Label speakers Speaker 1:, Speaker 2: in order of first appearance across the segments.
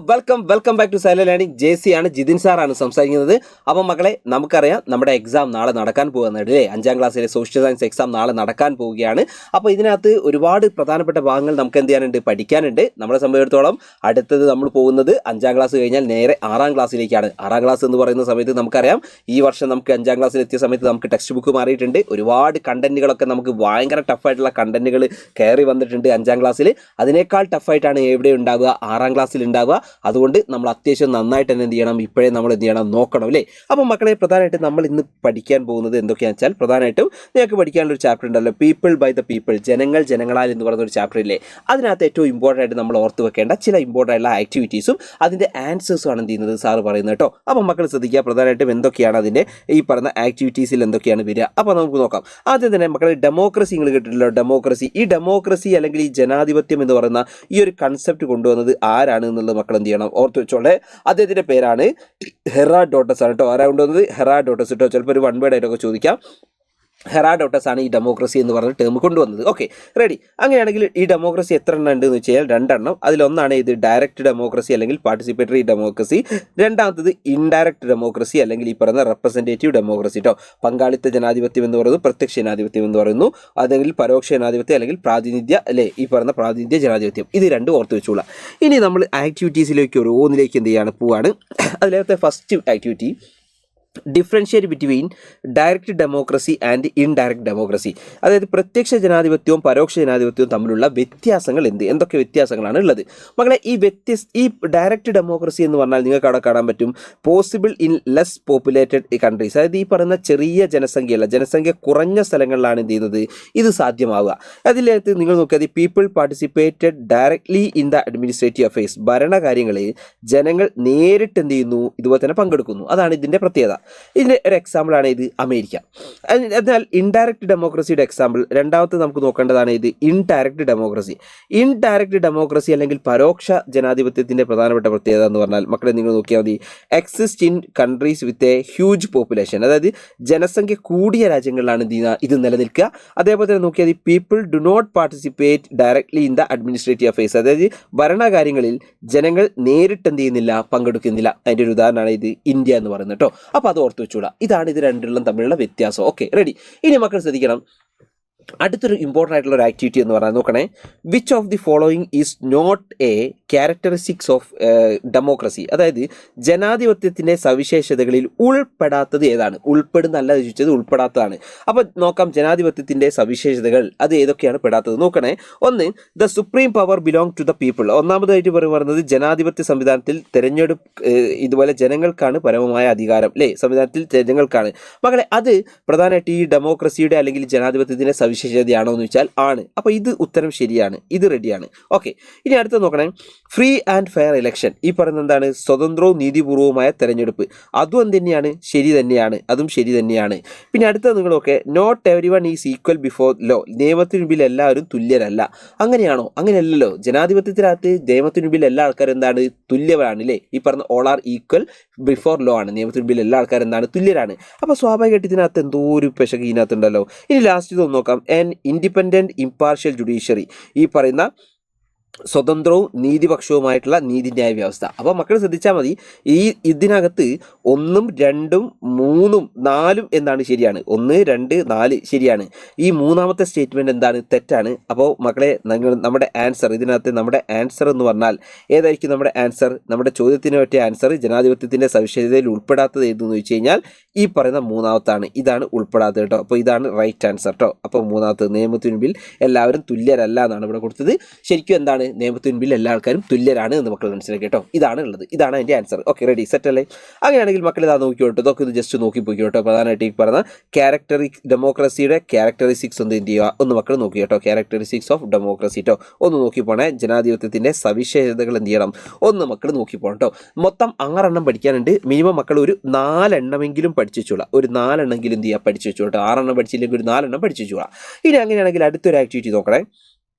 Speaker 1: Welcome back to silent learning. Jessy ആണ്, ജിതിൻ സാറാണ് സംസാരിക്കുന്നത്. അപ്പം മക്കളെ, നമുക്കറിയാം നമ്മുടെ എക്സാം നാളെ നടക്കാൻ പോകുന്നുണ്ട് അല്ലേ? 5ാം ക്ലാസ്സിലെ സോഷ്യൽ സയൻസ് എക്സാം നാളെ നടക്കാൻ പോവുകയാണ്. അപ്പോൾ ഇതിനകത്ത് ഒരുപാട് പ്രധാനപ്പെട്ട ഭാഗങ്ങൾ നമുക്ക് എന്ത് ചെയ്യാനുണ്ട്, പഠിക്കാനുണ്ട്. നമ്മളെ സംബന്ധിച്ചിടത്തോളം അടുത്തത് നമ്മൾ പോകുന്നത് 5ാം ക്ലാസ് കഴിഞ്ഞാൽ നേരെ 6ാം ക്ലാസ്സിലേക്കാണ്. 6ാം ക്ലാസ് എന്ന് പറയുന്ന സമയത്ത് നമുക്കറിയാം ഈ വർഷം നമുക്ക് 5ാം ക്ലാസ്സിൽ എത്തിയ സമയത്ത് നമുക്ക് ടെക്സ്റ്റ് ബുക്ക് മാറിയിട്ടുണ്ട്. ഒരുപാട് കണ്ടന്റുകളൊക്കെ നമുക്ക് ഭയങ്കര ടഫായിട്ടുള്ള കണ്ടന്റുകൾ കയറി വന്നിട്ടുണ്ട് 5ാം ക്ലാസ്സിൽ. അതിനേക്കാൾ ടഫായിട്ടാണ് എവിടെ ഉണ്ടാവുക, 6ാം ക്ലാസ്സിൽ ഉണ്ടാവുക. അതുകൊണ്ട് നമ്മൾ അത്യാവശ്യം നന്നായിട്ട് തന്നെ എന്ത് ചെയ്യണം, ഇപ്പോഴേ നമ്മൾ എന്ത് ചെയ്യണം, നോക്കണം അല്ലേ? അപ്പം മക്കളെ, പ്രധാനമായിട്ട് നമ്മൾ ഇന്ന് പഠിക്കാൻ പോകുന്നത് എന്തൊക്കെയാണെന്ന് വെച്ചാൽ, പ്രധാനമായിട്ടും നിങ്ങൾക്ക് പഠിക്കാനുള്ളൊരു ചാപ്റ്റർ ഉണ്ടല്ലോ, പീപ്പിൾ ബൈ ദ പീപ്പിൾ, ജനങ്ങളാൽ എന്ന് പറയുന്ന ഒരു ചാപ്റ്റർ ഇല്ലേ? അതിനകത്ത് ഏറ്റവും ഇമ്പോർട്ടൻ്റ് ആയിട്ട് നമ്മൾ ഓർത്ത് വെക്കേണ്ട ചില ഇമ്പോർട്ടൻ്റ് ആയിട്ടുള്ള ആക്ടിവിറ്റീസും അതിൻ്റെ ആൻസേഴ്സും ആണ് എന്ത് ചെയ്യുന്നത് സാറ് പറയുന്നത് കേട്ടോ. അപ്പം മക്കൾ ശ്രദ്ധിക്കുക, പ്രധാനമായിട്ടും എന്തൊക്കെയാണ് അതിൻ്റെ ഈ പറഞ്ഞ ആക്ടിവിറ്റീസിൽ എന്തൊക്കെയാണ് വരിക. അപ്പോൾ നമുക്ക് നോക്കാം. ആദ്യം തന്നെ മക്കൾ, ഡെമോക്രസി നിങ്ങൾ കേട്ടിട്ടുണ്ടല്ലോ, ഡെമോക്രസി. ഈ ഡെമോക്രസി അല്ലെങ്കിൽ ഈ ജനാധിപത്യം എന്ന് പറയുന്ന ഈ ഒരു കൺസെപ്റ്റ് കൊണ്ടുവന്നത് ആരാണ് എന്നുള്ളത് മക്കൾ എന്ത് ചെയ്യണം, ഓർത്ത് വെച്ചോളെ. അദ്ദേഹത്തിൻ്റെ പേരാണ് ഹെറാഡോട്ടസ് ആണ് കേട്ടോ. ആരാ കൊണ്ടുവന്നത്? ഹെറാഡോട്ടസ് കേട്ടോ. ചിലപ്പോൾ ഒരു വൺ വേർഡ് ആയിട്ടൊക്കെ ചോദിക്കാം. ഹെറാഡോട്ടസ് ആണ് ഈ ഡെമോക്രസി എന്ന് പറഞ്ഞ ടേം കൊണ്ടുവന്നത്. Okay, ready. അങ്ങനെയാണെങ്കിൽ ഈ ഡെമോക്രസി എത്ര എണ്ണം ഉണ്ട് എന്ന് വെച്ച് കഴിഞ്ഞാൽ 2 എണ്ണം. അതിലൊന്നാണ് ഇത് ഡയറക്റ്റ് ഡെമോക്രസി അല്ലെങ്കിൽ പാർട്ടിസിപ്പേറ്ററി ഡെമോക്രസി. രണ്ടാമത്തത് ഇൻഡയറക്റ്റ് ഡെമോക്രസി അല്ലെങ്കിൽ ഈ പറയുന്ന റെപ്രസെൻറ്റേറ്റീവ് ഡെമോക്രസി കേട്ടോ. പങ്കാളിത്ത ജനാധിപത്യം എന്ന് പറയുന്നത് പ്രത്യക്ഷ ജനാധിപത്യം എന്ന് പറയുന്നു, അല്ലെങ്കിൽ പരോക്ഷ ജനാധിപത്യം അല്ലെങ്കിൽ പ്രാതിനിധ്യ അല്ലേ, ഈ പറയുന്ന പ്രാതിനിധ്യ ജനാധിപത്യം. ഇത് രണ്ടും ഓർത്ത് വെച്ചോളാം. ഇനി നമ്മൾ ആക്ടിവിറ്റീസിലേക്ക് ഓരോന്നിലേക്ക് എന്ത് ചെയ്യാണ്, പോവാണ്. അതിലത്തെ first activity, differentiate between direct democracy and indirect democracy. അതായത് പ്രത്യക്ഷ ജനാധിപത്യവും പരോക്ഷ ജനാധിപത്യവും തമ്മിലുള്ള വ്യത്യാസങ്ങൾ എന്തൊക്കെ വ്യത്യാസങ്ങളാണ് ഉള്ളത് മക്കളെ? ഈ ഡയറക്റ്റ് ഡെമോക്രസി എന്ന് പറഞ്ഞാൽ നിങ്ങൾക്ക് അവിടെ കാണാൻ പറ്റും, possible in less populated countries. അതായത് ഈ പറയുന്ന ചെറിയ ജനസംഖ്യ കുറഞ്ഞ സ്ഥലങ്ങളിലാണ് എന്ത് ചെയ്യുന്നത്, ഇത് സാധ്യമാവുക. അതിനകത്ത് നിങ്ങൾ നോക്കിയാൽ people participated directly in the administrative affairs. ഭരണകാര്യങ്ങളിൽ ജനങ്ങൾ നേരിട്ട് എന്ത് ചെയ്യുന്നു, ഇതുപോലെ തന്നെ പങ്കെടുക്കുന്നു. അതാണ് ഇതിൻ്റെ പ്രത്യേകത. ഇതിൻ്റെ ഒരു എക്സാമ്പിളാണ് ഇത് അമേരിക്ക. എന്നാൽ ഇൻഡയറക്റ്റ് ഡെമോക്രസിയുടെ എക്സാമ്പിൾ രണ്ടാമത്തെ നമുക്ക് നോക്കേണ്ടതാണ് ഇത് ഇൻഡയറക്റ്റ് ഡെമോക്രസി അല്ലെങ്കിൽ പരോക്ഷ ജനാധിപത്യത്തിൻ്റെ പ്രധാനപ്പെട്ട പ്രത്യേകത എന്ന് പറഞ്ഞാൽ മക്കളെ നിങ്ങൾ നോക്കിയാൽ മതി, exist in countries with a huge population. അതായത് ജനസംഖ്യ കൂടിയ രാജ്യങ്ങളിലാണ് ഇത് നിലനിൽക്കുക. അതേപോലെ തന്നെ നോക്കിയാൽ people do not participate directly in the administrative affairs. അതായത് ഭരണകാര്യങ്ങളിൽ ജനങ്ങൾ നേരിട്ട് എന്ത് ചെയ്യുന്നില്ല, പങ്കെടുക്കുന്നില്ല. അതിൻ്റെ ഒരു ഉദാഹരണമാണ് ഇത് ഇന്ത്യ എന്ന് പറയുന്നത് കേട്ടോ. അപ്പോൾ അത് ഓർത്ത് വെച്ചൂടാ. ഇതാണ് ഇത് രണ്ടിലും തമ്മിലുള്ള വ്യത്യാസം. Okay, ready. ഇനി മക്കൾ ശ്രദ്ധിക്കണം, അടുത്തൊരു ഇമ്പോർട്ടൻ്റ് ആയിട്ടുള്ള ഒരു ആക്ടിവിറ്റി എന്ന് പറഞ്ഞാൽ നോക്കണേ, which of the following is not a characteristics of democracy. അതായത് ജനാധിപത്യത്തിൻ്റെ സവിശേഷതകളിൽ ഉൾപ്പെടാത്തത് ഏതാണ്? ഉൾപ്പെടുന്നല്ല ചോദിച്ചത്, ഉൾപ്പെടാത്തതാണ്. അപ്പോൾ നോക്കാം, ജനാധിപത്യത്തിൻ്റെ സവിശേഷതകൾ അത് ഏതൊക്കെയാണ് പെടാത്തത് നോക്കണേ. ഒന്ന്, the supreme power belong to the people. ഒന്നാമതായിട്ട് പറയുന്നത് ജനാധിപത്യ സംവിധാനത്തിൽ ഇതുപോലെ ജനങ്ങൾക്കാണ് പരമമായ അധികാരം അല്ലേ, സംവിധാനത്തിൽ ജനങ്ങൾക്കാണ് മക്കളെ. അത് പ്രധാനമായിട്ട് ഈ ഡെമോക്രസിയുടെ അല്ലെങ്കിൽ ജനാധിപത്യത്തിൻ്റെ സവിശേഷതയാണോ എന്ന് വെച്ചാൽ ആണ്. അപ്പോൾ ഇത് ഉത്തരം ശരിയാണ്, ഇത് റെഡിയാണ്. ഓക്കെ, ഇനി അടുത്ത നോക്കണേ, ഫ്രീ ആൻഡ് ഫെയർ ഇലക്ഷൻ. ഈ പറയുന്നത് എന്താണ്? സ്വതന്ത്രവും നീതിപൂർവമായ തെരഞ്ഞെടുപ്പ്. അതും എന്ത് തന്നെയാണ്, ശരി തന്നെയാണ്, അതും ശരി തന്നെയാണ്. പിന്നെ അടുത്തത് നിങ്ങൾ നോക്കേ, not everyone is equal before law. നിയമത്തിന് മുമ്പിൽ എല്ലാവരും തുല്യരല്ല. അങ്ങനെയാണോ? അങ്ങനെയല്ലല്ലോ. ജനാധിപത്യത്തിനകത്ത് നിയമത്തിന് മുമ്പിൽ എല്ലാ ആൾക്കാരും എന്താണ്, തുല്യരാണ് അല്ലേ. ഈ പറഞ്ഞ all are equal before law ആണ്. നിയമത്തിന് മുമ്പിൽ എല്ലാ ആൾക്കാരും എന്താണ്, തുല്യരാണ്. അപ്പോൾ സ്വാഭാവികമായിട്ട് ഇതിനകത്ത് എന്തോ ഒരു പിശക് ഇതിനകത്തുണ്ടല്ലോ. ഇനി ലാസ്റ്റ് ഇതൊന്ന് നോക്കാം, ആൻ ഇൻഡിപെൻഡൻറ്റ് ഇംപാർഷ്യൽ ജുഡീഷ്യറി. ഈ പറയുന്ന സ്വതന്ത്രവും നീതിപക്ഷവുമായിട്ടുള്ള നീതിന്യായ വ്യവസ്ഥ. അപ്പോൾ മക്കൾ ശ്രദ്ധിച്ചാൽ മതി, ഇതിനകത്ത് 1, 2, 3, 4 എന്താണ് ശരിയാണ്, 1, 2, 4 ശരിയാണ്. ഈ മൂന്നാമത്തെ സ്റ്റേറ്റ്മെൻറ്റ് എന്താണ്, തെറ്റാണ്. അപ്പോൾ മക്കളെ, നമ്മുടെ ആൻസർ ഇതിനകത്ത് നമ്മുടെ ആൻസർ എന്ന് പറഞ്ഞാൽ ഏതായിരിക്കും നമ്മുടെ ആൻസർ? നമ്മുടെ ചോദ്യത്തിന് പറ്റിയ ആൻസർ ജനാധിപത്യത്തിൻ്റെ സവിശേഷതയിൽ ഉൾപ്പെടാത്തത് ഏതെന്ന് ചോദിച്ചു കഴിഞ്ഞാൽ ഈ പറയുന്ന മൂന്നാമത്താണ്. ഇതാണ് ഉൾപ്പെടാത്തത് കേട്ടോ. അപ്പോൾ ഇതാണ് റൈറ്റ് ആൻസർ കേട്ടോ. അപ്പോൾ മൂന്നാമത്തത്, നിയമത്തിന് മുമ്പിൽ എല്ലാവരും തുല്യരല്ല എന്നാണ് ഇവിടെ കൊടുത്തത്. ശരിക്കും എന്താണ്, നിയമത്തിന് മുമ്പിൽ എല്ലാ ആൾക്കാരും തുല്യരാണ് എന്ന് മക്കൾ മനസ്സിലാക്കി കേട്ടോ. ഇതാണ് ഉള്ളത്, ഇതാണ് അതിൻ്റെ ആൻസർ. ഓക്കെ, റെഡി, സെറ്റ് അല്ലേ? അങ്ങനെയാണെങ്കിൽ മക്കൾ ഇതാ നോക്കിക്കോട്ടോ, ഇതൊക്കെ ഇത് ജസ്റ്റ് നോക്കിപ്പോയി കേട്ടോ. പ്രധാനമായിട്ട് ഈ പറഞ്ഞ ഡെമോക്രസിയുടെ ക്യാരക്ടറിസ്റ്റിക്സ് ഒന്ന് എന്ത് ചെയ്യുക, ഒന്ന് മക്കൾ നോക്കി കേട്ടോ. ക്യാരക്ടറിസ്റ്റിക്സ് ഓഫ് ഡെമോക്രസി കേട്ടോ, ഒന്ന് നോക്കിപ്പോണേ. ജനാധിപത്യത്തിൻ്റെ സവിശേഷതകൾ എന്ത് ചെയ്യണം, ഒന്ന് മക്കൾ നോക്കിപ്പോണം കേട്ടോ. മൊത്തം 6 എണ്ണം പഠിക്കാനുണ്ട്. മിനിമം മക്കൾ ഒരു 4 എണ്ണമെങ്കിലും പഠിച്ചു വെച്ചോളാം. ഒരു 4 എണ്ണമെങ്കിലും എന്ത് ചെയ്യുക, പഠിച്ചു വെച്ചോട്ടോ. 6 എണ്ണം പഠിച്ചില്ലെങ്കിൽ ഒരു 4 എണ്ണം പഠിച്ചു വെച്ചോളാം. ഇനി അങ്ങനെയാണെങ്കിൽ അടുത്തൊരു ആക്ടിവിറ്റി നോക്കണേ.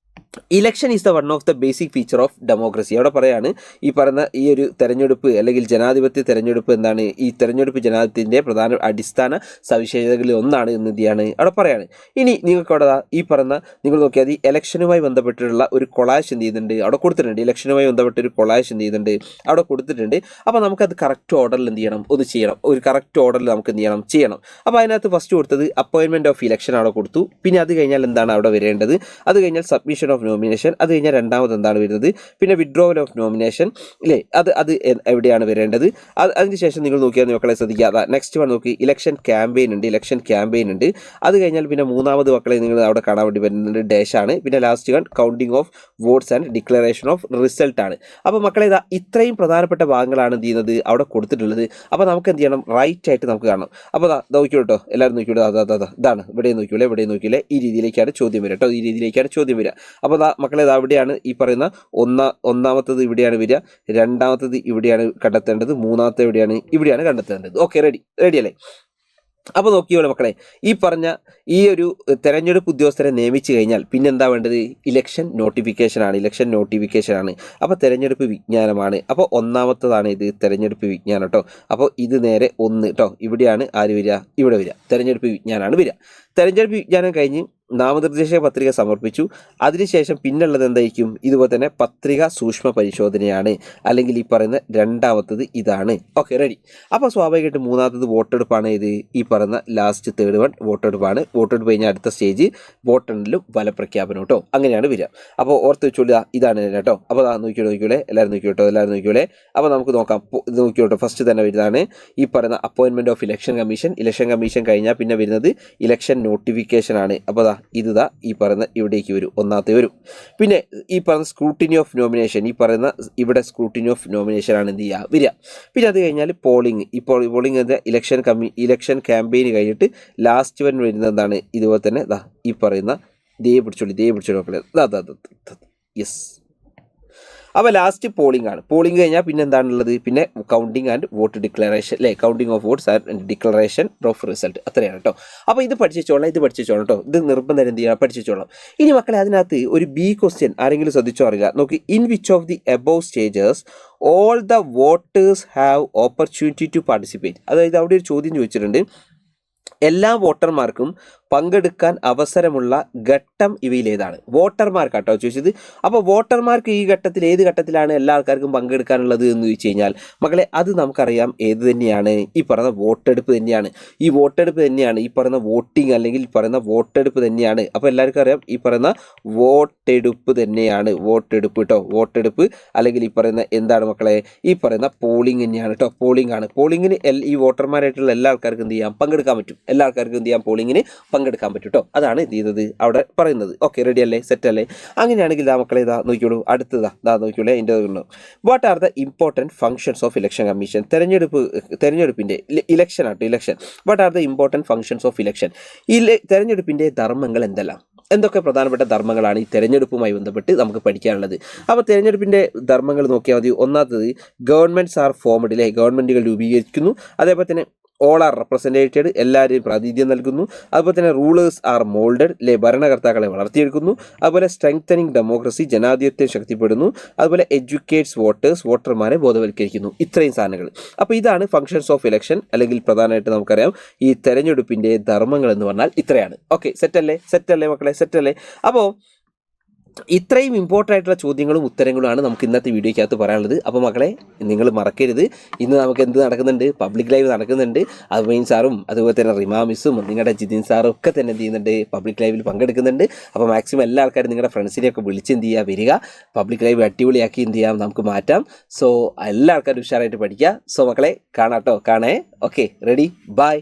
Speaker 1: Election is the one of the basic feature of democracy. അവിടെ പറയാണ് ഈ പറയുന്ന ഈ ഒരു തെരഞ്ഞെടുപ്പ് അല്ലെങ്കിൽ ജനാധിപത്യ തെരഞ്ഞെടുപ്പ് എന്താണ്, ഈ തെരഞ്ഞെടുപ്പ് ജനാധിപത്യത്തിൻ്റെ പ്രധാന അടിസ്ഥാന സവിശേഷതകളിൽ ഒന്നാണ് എന്ന് എന്തിയാണ് അവിടെ പറയാണ്. ഇനി നിങ്ങൾക്ക് അവിടെ ഈ പറയുന്ന നിങ്ങൾ നോക്കിയാൽ ഈ ഇലക്ഷനുമായി ബന്ധപ്പെട്ടിട്ടുള്ള ഒരു കൊളാഷ് എന്ത് ചെയ്യുന്നുണ്ട് അവിടെ കൊടുത്തിട്ടുണ്ട്. ഇലക്ഷനുമായി ബന്ധപ്പെട്ട ഒരു കൊളാഷ് എന്ത് ചെയ്യുന്നുണ്ട് അവിടെ കൊടുത്തിട്ടുണ്ട്. അപ്പോൾ നമുക്കത് കറക്റ്റ് ഓർഡറിൽ എന്ത് ചെയ്യണം ഒന്ന് ചെയ്യണം, ഒരു കറക്റ്റ് ഓർഡറിൽ നമുക്ക് എന്ത് ചെയ്യണം. അപ്പോൾ അതിനകത്ത് ഫസ്റ്റ് കൊടുത്തത് അപ്പോയിൻമെൻറ്റ് ഓഫ് ഇലക്ഷൻ അവിടെ കൊടുത്തു. പിന്നെ അത് കഴിഞ്ഞാൽ എന്താണ് അവിടെ വരേണ്ടത്, അത് കഴിഞ്ഞാൽ സബ്മിഷൻ ഓഫ് നോമിനേഷൻ, അത് കഴിഞ്ഞാൽ രണ്ടാമത് എന്താണ് വരുന്നത്, പിന്നെ വിഡ്രോവൽ ഓഫ് നോമിനേഷൻ ഇല്ലേ, അത് എവിടെയാണ് വരേണ്ടത്. അതിന് ശേഷം നിങ്ങൾ നോക്കിയാൽ മക്കളെ ശ്രദ്ധിക്കുക, നെക്സ്റ്റ് വൺ നോക്കി ഇലക്ഷൻ ക്യാമ്പയിൻ ഉണ്ട്. അത് കഴിഞ്ഞാൽ പിന്നെ മൂന്നാമത് മക്കളെ നിങ്ങൾ അവിടെ കാണാൻ വേണ്ടി വരുന്നത് ഡേഷാണ്. പിന്നെ last one counting of votes and declaration of result ആണ്. അപ്പോൾ മക്കളെ ഇത്രയും പ്രധാനപ്പെട്ട ഭാഗങ്ങളാണ് എന്ത് ചെയ്യുന്നത് അവിടെ കൊടുത്തിട്ടുള്ളത്. അപ്പോൾ നമുക്ക് എന്ത് ചെയ്യണം, റൈറ്റ് ആയിട്ട് നമുക്ക് കാണണം. അപ്പോൾ നോക്കിയോട്ടോ, എല്ലാവരും നോക്കിയോട്ടോ, ഇതാണ് ഇവിടെ നോക്കിയില്ലേ ഈ രീതിയിലേക്കാണ് ചോദ്യം വരിക കേട്ടോ, ഈ രീതിയിലേക്കാണ് ചോദ്യം വരിക. അപ്പോൾ മക്കളെ അവിടെയാണ് ഈ പറയുന്ന ഒന്നാമത്തത് ഇവിടെയാണ് വരിക, രണ്ടാമത്തത് ഇവിടെയാണ് കണ്ടെത്തേണ്ടത്, മൂന്നാമത്തെ ഇവിടെയാണ് കണ്ടെത്തേണ്ടത്. ഓക്കെ, റെഡി അല്ലേ? അപ്പോൾ നോക്കിയോളൂ മക്കളെ, ഈ പറഞ്ഞ ഈ ഒരു തെരഞ്ഞെടുപ്പ് ഉദ്യോഗസ്ഥരെ നിയമിച്ചു കഴിഞ്ഞാൽ പിന്നെ എന്താ വേണ്ടത്, ഇലക്ഷൻ നോട്ടിഫിക്കേഷനാണ്. അപ്പോൾ തെരഞ്ഞെടുപ്പ് വിജ്ഞാനമാണ്. അപ്പോൾ ഒന്നാമത്തതാണ് ഇത് തെരഞ്ഞെടുപ്പ് വിജ്ഞാനം കേട്ടോ. അപ്പോൾ ഇത് നേരെ 1 കേട്ടോ, ഇവിടെയാണ് ആര് വരിക, ഇവിടെ വരിക, തെരഞ്ഞെടുപ്പ് വിജ്ഞാനമാണ് വരിക. തെരഞ്ഞെടുപ്പ് വിജ്ഞാനം കഴിഞ്ഞ് നാമനിർദ്ദേശ പത്രിക സമർപ്പിച്ചു. അതിനുശേഷം പിന്നുള്ളത് എന്തായിരിക്കും, ഇതുപോലെ തന്നെ പത്രിക സൂക്ഷ്മ പരിശോധനയാണ്, അല്ലെങ്കിൽ ഈ പറയുന്ന രണ്ടാമത്തത് ഇതാണ്. Okay, ready. അപ്പോൾ സ്വാഭാവികമായിട്ട് മൂന്നാമത്തത് വോട്ടെടുപ്പാണ്. ഇത് ഈ പറയുന്ന ലാസ്റ്റ് തേർഡ് വൺ വോട്ടെടുപ്പാണ്. വോട്ടെടുപ്പ് കഴിഞ്ഞാൽ അടുത്ത സ്റ്റേജ് വോട്ടെണ്ണലും ഫലപ്രഖ്യാപനം കേട്ടോ, അങ്ങനെയാണ് വരിക. അപ്പോൾ ഓർത്ത് വെച്ചോളുക, ഇതാണ് കേട്ടോ. അപ്പോൾ നോക്കിയോളെ, എല്ലാവരും നോക്കിയോട്ടെ. അപ്പോൾ നമുക്ക് നോക്കാം, നോക്കിയോട്ടോ. ഫസ്റ്റ് തന്നെ വരുന്നതാണ് ഈ പറയുന്ന അപ്പോയിൻമെൻറ്റ് ഓഫ് ഇലക്ഷൻ കമ്മീഷൻ കഴിഞ്ഞാൽ പിന്നെ വരുന്നത് ഇലക്ഷൻ നോട്ടിഫിക്കേഷൻ ആണ്. അപ്പോൾ ഈ പറയുന്ന ഇവിടേക്ക് വരും, ഒന്നാമത്തെ വരും. പിന്നെ ഈ പറയുന്ന സ്ക്രൂട്ടിനി ഓഫ് നോമിനേഷൻ, ഈ പറയുന്ന ഇവിടെ സ്ക്രൂട്ടിനി ഓഫ് നോമിനേഷൻ ആണ് എന്ത് ചെയ്യുക വരിക. പിന്നെ അത് കഴിഞ്ഞാൽ പോളിംഗ്, പോളിംഗ് ഇലക്ഷൻ ക്യാമ്പയിന് കഴിഞ്ഞിട്ട് ലാസ്റ്റ് വൻ വരുന്നത് എന്താണ്, ഇതുപോലെ തന്നെ ഈ പറയുന്ന ദേ പിടിച്ചോളി മക്കളെ, യെസ്. അപ്പോൾ ലാസ്റ്റ് പോളിംഗ് ആണ്. പോളിംഗ് കഴിഞ്ഞാൽ പിന്നെ എന്താണുള്ളത്, പിന്നെ കൗണ്ടിങ് ആൻഡ് വോട്ട് ഡിക്ലറേഷൻ അല്ലേ, counting of votes and declaration of result, അത്രയാണ് കേട്ടോ. അപ്പോൾ ഇത് പഠിച്ചോളാം കേട്ടോ, ഇത് നിർബന്ധം എന്ത് ചെയ്യുക പഠിച്ചോളാം. ഇനി മക്കളെ അതിനകത്ത് ഒരു ബി ക്വസ്റ്റ്യൻ ആരെങ്കിലും ശ്രദ്ധിച്ചോ അറിയില്ല, നോക്കി. In which of the above stages all the voters have opportunity to participate. അതായത് അവിടെ ഒരു ചോദ്യം ചോദിച്ചിട്ടുണ്ട്, എല്ലാ വോട്ടർമാർക്കും പങ്കെടുക്കാൻ അവസരമുള്ള ഘട്ടം ഇവയിലേതാണ്. വോട്ടർമാർക്കാട്ടോ ചോദിച്ചത്. അപ്പോൾ വോട്ടർമാർക്ക് ഈ ഘട്ടത്തിൽ ഏത് ഘട്ടത്തിലാണ് എല്ലാ ആൾക്കാർക്കും പങ്കെടുക്കാനുള്ളത് എന്ന് ചോദിച്ചു കഴിഞ്ഞാൽ മക്കളെ അത് നമുക്കറിയാം, ഏത് തന്നെയാണ് ഈ പറയുന്ന വോട്ടെടുപ്പ് തന്നെയാണ്. ഈ പറയുന്ന വോട്ടിംഗ് അല്ലെങ്കിൽ ഈ പറയുന്ന വോട്ടെടുപ്പ് തന്നെയാണ്. അപ്പോൾ എല്ലാവർക്കും അറിയാം ഈ പറയുന്ന വോട്ടെടുപ്പ് തന്നെയാണ്, വോട്ടെടുപ്പ് കേട്ടോ, വോട്ടെടുപ്പ് അല്ലെങ്കിൽ ഈ പറയുന്ന എന്താണ് മക്കളെ, ഈ പറയുന്ന പോളിംഗ് തന്നെയാണ് കേട്ടോ, പോളിംഗ് ആണ്. പോളിംഗിന് ഈ വോട്ടർമാരായിട്ടുള്ള എല്ലാ ആൾക്കാർക്കും എന്ത് ചെയ്യാം പങ്കെടുക്കാൻ പറ്റും, എല്ലാ ആൾക്കാർക്കും എന്ത് ചെയ്യാം പോളിംഗിന് പങ്കെടുക്കാൻ പറ്റും കേട്ടോ, അതാണ് ഇത് ചെയ്തത് അവിടെ പറയുന്നത്. ഓക്കെ, റെഡി അല്ലേ, സെറ്റ് അല്ലേ? അങ്ങനെയാണെങ്കിൽ മക്കളെ നോക്കിയോളൂ, അടുത്തതാ നോക്കിയോളൂ എൻ്റെ. What are the important functions of election commission? തെരഞ്ഞെടുപ്പിൻ്റെ ഇലക്ഷൻ ആട്ടോ, election. What are the important functions of election? തെരഞ്ഞെടുപ്പിൻ്റെ ധർമ്മങ്ങൾ എന്തൊക്കെ പ്രധാനപ്പെട്ട ധർമ്മങ്ങളാണ് ഈ തെരഞ്ഞെടുപ്പുമായി ബന്ധപ്പെട്ട് നമുക്ക് പഠിക്കാനുള്ളത്? അപ്പോൾ തെരഞ്ഞെടുപ്പിൻ്റെ ധർമ്മങ്ങൾ നോക്കിയാൽ മതി. ഒന്നാമത്തത് ഗവൺമെൻറ്റ്സ് ആർ ഫോംഡ് അല്ലേ, ഗവൺമെൻറ്റുകൾ രൂപീകരിക്കുന്നു. അതേപോലെ തന്നെ ഓൾ ആർ റെപ്രസെൻറ്റേറ്റഡ്, എല്ലാവരെയും പ്രാതിനിധ്യം നൽകുന്നു. അതുപോലെ തന്നെ റൂളേഴ്സ് ആർ മോൾഡഡ് അല്ലെ, ഭരണകർത്താക്കളെ വളർത്തിയെടുക്കുന്നു. അതുപോലെ സ്ട്രെങ്തനിങ് ഡെമോക്രസി, ജനാധിപത്യം ശക്തിപ്പെടുന്നു. അതുപോലെ എഡ്യൂക്കേറ്റ്സ് വോട്ടേഴ്സ്, വോട്ടർമാരെ ബോധവൽക്കരിക്കുന്നു. ഇത്രയും സാധനങ്ങൾ. അപ്പോൾ ഇതാണ് ഫങ്ഷൻസ് ഓഫ് ഇലക്ഷൻ, അല്ലെങ്കിൽ പ്രധാനമായിട്ട് നമുക്കറിയാം ഈ തെരഞ്ഞെടുപ്പിൻ്റെ ധർമ്മങ്ങൾ എന്ന് പറഞ്ഞാൽ ഇത്രയാണ്. ഓക്കെ, സെറ്റല്ലേ മക്കളെ, സെറ്റല്ലേ? അപ്പോൾ ഇത്രയും ഇമ്പോർട്ടൻ്റ് ആയിട്ടുള്ള ചോദ്യങ്ങളും ഉത്തരങ്ങളുമാണ് നമുക്ക് ഇന്നത്തെ വീഡിയോയ്ക്കകത്ത് പറയാനുള്ളത്. അപ്പോൾ മക്കളെ നിങ്ങൾ മറക്കരുത്, ഇന്ന് നമുക്ക് എന്ത് നടക്കുന്നുണ്ട്, പബ്ലിക് ലൈവ് നടക്കുന്നുണ്ട്. അദ്വൈൻ സാറും അതുപോലെ തന്നെ റിമാ മിസ്സും നിങ്ങളുടെ ജിതിൻ സാറും ഒക്കെ തന്നെ എന്ത് ചെയ്യുന്നുണ്ട്, പബ്ലിക് ലൈവിൽ പങ്കെടുക്കുന്നുണ്ട്. അപ്പോൾ മാക്സിമം എല്ലാ ആൾക്കാരും നിങ്ങളുടെ ഫ്രണ്ട്സിനെയൊക്കെ വിളിച്ച് എന്ത് ചെയ്യുക, വരിക. പബ്ലിക് ലൈവ് അടിപൊളിയാക്കി എന്ത് ചെയ്യാം നമുക്ക് മാറ്റാം. സോ എല്ലാ ആൾക്കാരും ഉഷാറായിട്ട് പഠിക്കുക. സോ മക്കളെ കാണാട്ടോ, കാണേ. Okay, ready, by.